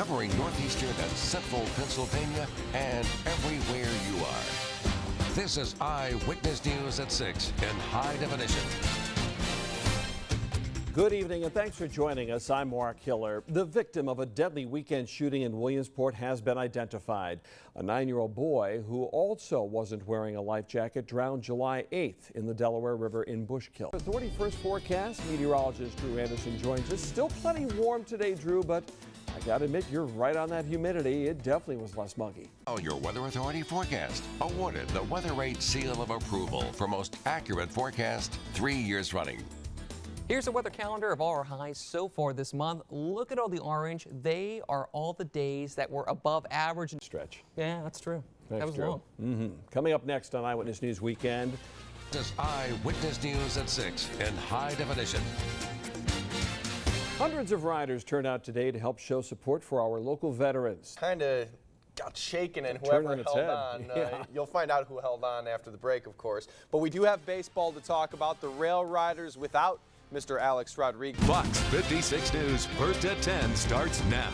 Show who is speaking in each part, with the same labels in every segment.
Speaker 1: covering northeastern and central Pennsylvania and everywhere you are. This is Eyewitness News at 6 in high definition.
Speaker 2: Good evening and thanks for joining us. I'm Mark Hiller. The victim of a deadly weekend shooting in Williamsport has been identified. A 9-year-old boy who also wasn't wearing a life jacket drowned July 8th in the Delaware River in Bushkill. Authority first forecast, meteorologist Drew Anderson joins us. Still plenty warm today, Drew, but I gotta admit you're right on that humidity. It definitely was less muggy.
Speaker 1: Your Weather Authority forecast awarded the WeatherRate seal of approval for most accurate forecast 3 years running.
Speaker 3: Here's a weather calendar of all our highs so far this month. Look at all the orange. They are all the days that were above average.
Speaker 2: Stretch.
Speaker 3: Yeah, that's true.
Speaker 2: That's
Speaker 3: that was
Speaker 2: true.
Speaker 3: long.
Speaker 2: Coming up next on Eyewitness News Weekend.
Speaker 1: This is Eyewitness News at 6 in high definition.
Speaker 2: Hundreds of riders turned out today to help show support for our local veterans.
Speaker 4: Kind of got shaken, and whoever
Speaker 2: on its
Speaker 4: held
Speaker 2: head.
Speaker 4: on,
Speaker 2: Yeah.
Speaker 4: you'll find out who held on after the break, of course. But we do have baseball to talk about. The Rail Riders without Mr. Alex Rodriguez.
Speaker 5: Fox 56 News, first at 10, starts now.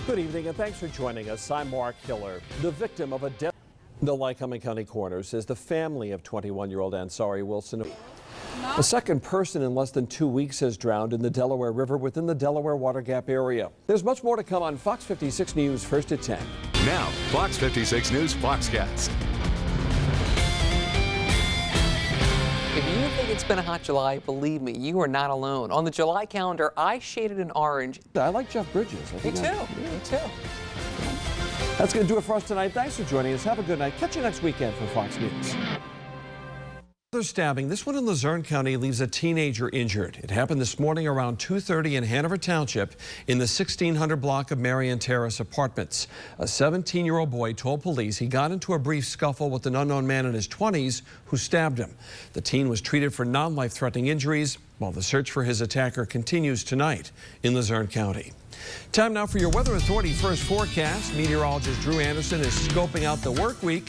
Speaker 2: Good evening and thanks for joining us. I'm Mark Hiller. The victim of a death. The Lycoming County coroner says the family of 21-year-old Ansari Wilson. A second person in less than 2 weeks has drowned in the Delaware River within the Delaware Water Gap area. There's much more to come on Fox 56 News, first at 10.
Speaker 5: Now, Fox 56 News Foxcast.
Speaker 3: If you think it's been a hot July, believe me, you are not alone. On the July calendar, I shaded in orange.
Speaker 2: I like Jeff Bridges.
Speaker 3: Me too. Me too.
Speaker 2: That's going to do it for us tonight. Thanks for joining us. Have a good night. Catch you next weekend for Fox News. Another stabbing. This one in Luzerne County leaves a teenager injured. It happened this morning around 2:30 in Hanover Township in the 1600 block of Marion Terrace apartments. A 17-year-old boy told police he got into a brief scuffle with an unknown man in his 20s who stabbed him. The teen was treated for non-life-threatening injuries while the search for his attacker continues tonight in Luzerne County. Time now for your Weather Authority first forecast. Meteorologist Drew Anderson is scoping out the work week.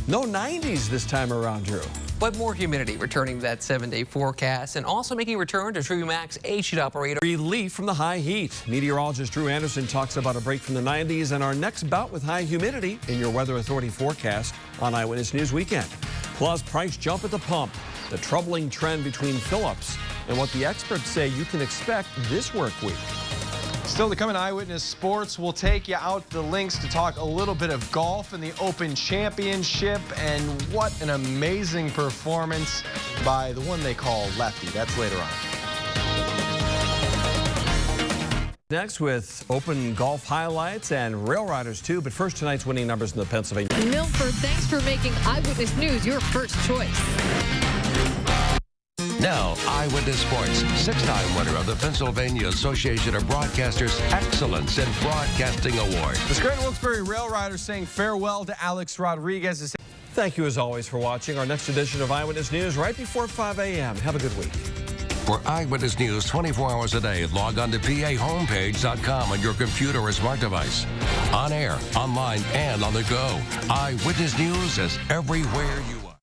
Speaker 2: No 90s this time around, Drew.
Speaker 3: But more humidity returning to that 7-day forecast and also making a return to True Max 8-sheet operator.
Speaker 2: Relief from the high heat. Meteorologist Drew Anderson talks about a break from the 90s and our next bout with high humidity in your Weather Authority forecast on Eyewitness News Weekend. Plus, price jump at the pump, the troubling trend between fill-ups, and what the experts say you can expect this work week.
Speaker 4: Still to come in Eyewitness Sports, we'll take you out the links to talk a little bit of golf in the Open Championship, and what an amazing performance by the one they call Lefty. That's later on.
Speaker 2: Next with Open golf highlights and Rail Riders too, but first tonight's winning numbers in the Pennsylvania.
Speaker 6: Milford, thanks for making Eyewitness News your first choice.
Speaker 1: Now, Eyewitness Sports, 6-time winner of the Pennsylvania Association of Broadcasters Excellence in Broadcasting Award.
Speaker 4: The Scranton Wilkes-Barre Rail Riders saying farewell to Alex Rodriguez.
Speaker 2: Thank you as always for watching our next edition of Eyewitness News right before 5 a.m. Have a good week.
Speaker 1: For Eyewitness News 24 hours a day, log on to PAHomepage.com on your computer or smart device. On air, online, and on the go. Eyewitness News is everywhere you are.